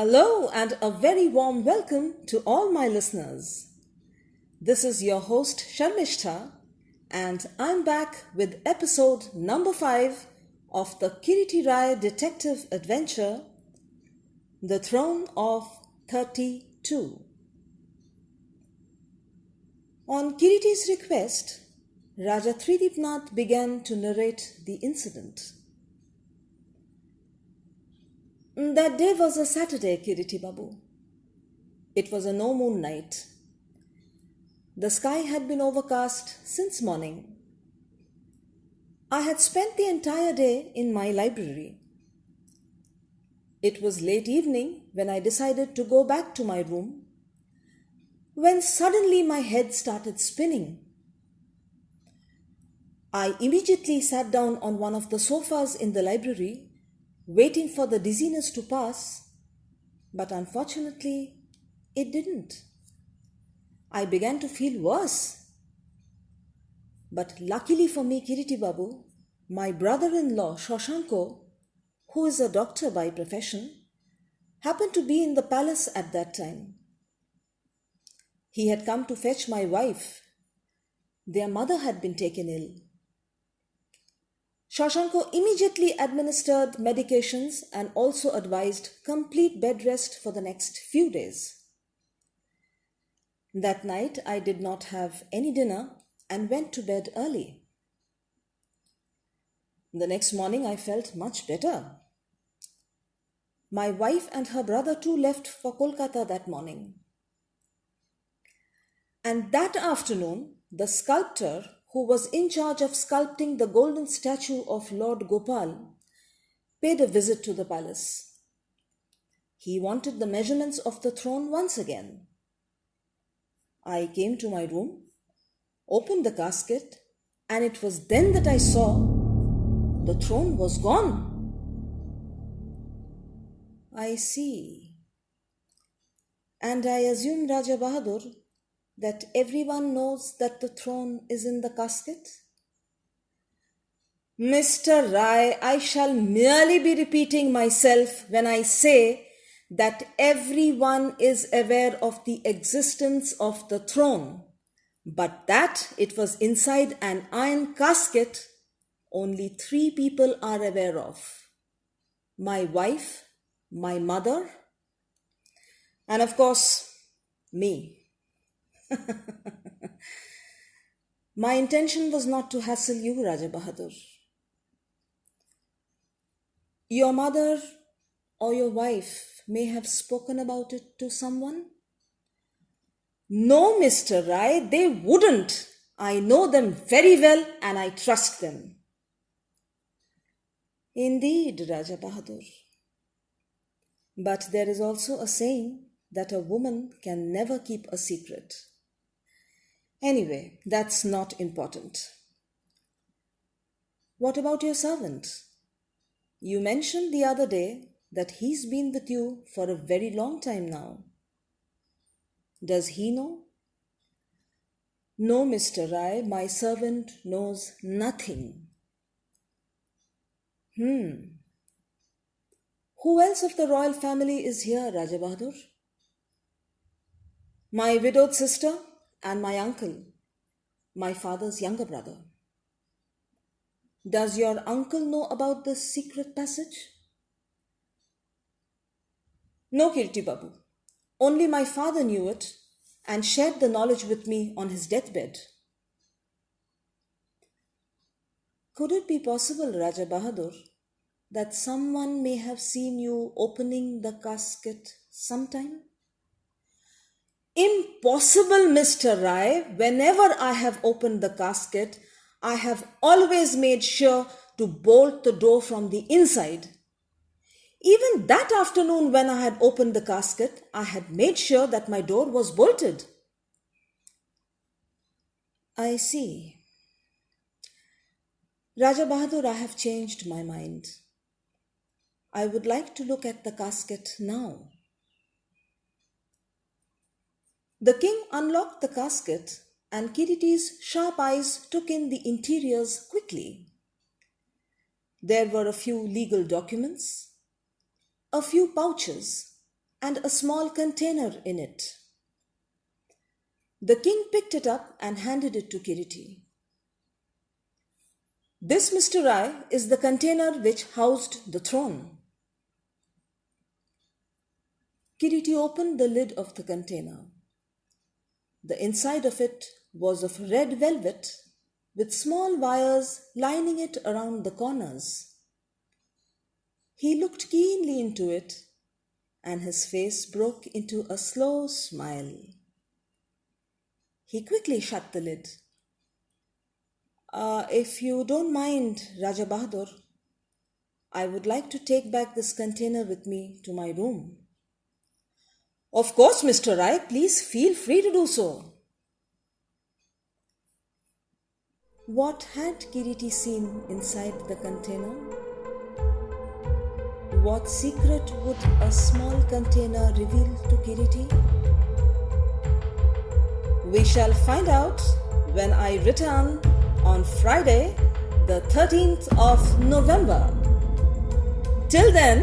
Hello and a very warm welcome to all my listeners. This is your host Sharmishta and I'm back with episode number 5 of the Kiriti Rai detective adventure, The Throne of 32. On Kiriti's request, Raja Tridipnath began to narrate the incident. That day was a Saturday, Kiriti Babu. It was a no-moon night. The sky had been overcast since morning. I had spent the entire day in my library. It was late evening when I decided to go back to my room, when suddenly my head started spinning. I immediately sat down on one of the sofas in the library, waiting for the dizziness to pass, but unfortunately, it didn't. I began to feel worse. But luckily for me, Kiriti Babu, my brother-in-law, Shoshanko, who is a doctor by profession, happened to be in the palace at that time. He had come to fetch my wife. Their mother had been taken ill. Shoshanko immediately administered medications and also advised complete bed rest for the next few days. That night I did not have any dinner and went to bed early. The next morning I felt much better. My wife and her brother too left for Kolkata that morning. And that afternoon, the sculptor who was in charge of sculpting the golden statue of Lord Gopal paid a visit to the palace. He wanted the measurements of the throne once again. I came to my room, opened the casket, and it was then that I saw the throne was gone. I see. And I assume, Raja Bahadur, that everyone knows that the throne is in the casket? Mr. Rai, I shall merely be repeating myself when I say that everyone is aware of the existence of the throne, but that it was inside an iron casket, only 3 people are aware of. My wife, my mother, and of course, me. My intention was not to hassle you, Raja Bahadur. Your mother or your wife may have spoken about it to someone. No, Mr. Rai, they wouldn't. I know them very well and I trust them. Indeed, Raja Bahadur. But there is also a saying that a woman can never keep a secret. Anyway, that's not important. What about your servant? You mentioned the other day that he's been with you for a very long time now. Does he know? No, Mr. Rai, my servant knows nothing. Who else of the royal family is here, Raja Bahadur? My widowed sister and my uncle, my father's younger brother. Does your uncle know about this secret passage? No, Kirti Babu. Only my father knew it and shared the knowledge with me on his deathbed. Could it be possible, Raja Bahadur, that someone may have seen you opening the casket sometime? Impossible, Mr. Rai. Whenever I have opened the casket, I have always made sure to bolt the door from the inside. Even that afternoon when I had opened the casket, I had made sure that my door was bolted. I see. Raja Bahadur, I have changed my mind. I would like to look at the casket now. The king unlocked the casket and Kiriti's sharp eyes took in the interiors quickly. There were a few legal documents, a few pouches, and a small container in it. The king picked it up and handed it to Kiriti. This, Mr. Rai, is the container which housed the throne. Kiriti opened the lid of the container. The inside of it was of red velvet with small wires lining it around the corners. He looked keenly into it, and his face broke into a slow smile. He quickly shut the lid. If you don't mind, Raja Bahadur, I would like to take back this container with me to my room. Of course, Mr. Rai, please feel free to do so. What had Kiriti seen inside the container? What secret would a small container reveal to Kiriti? We shall find out when I return on Friday, the 13th of November. Till then,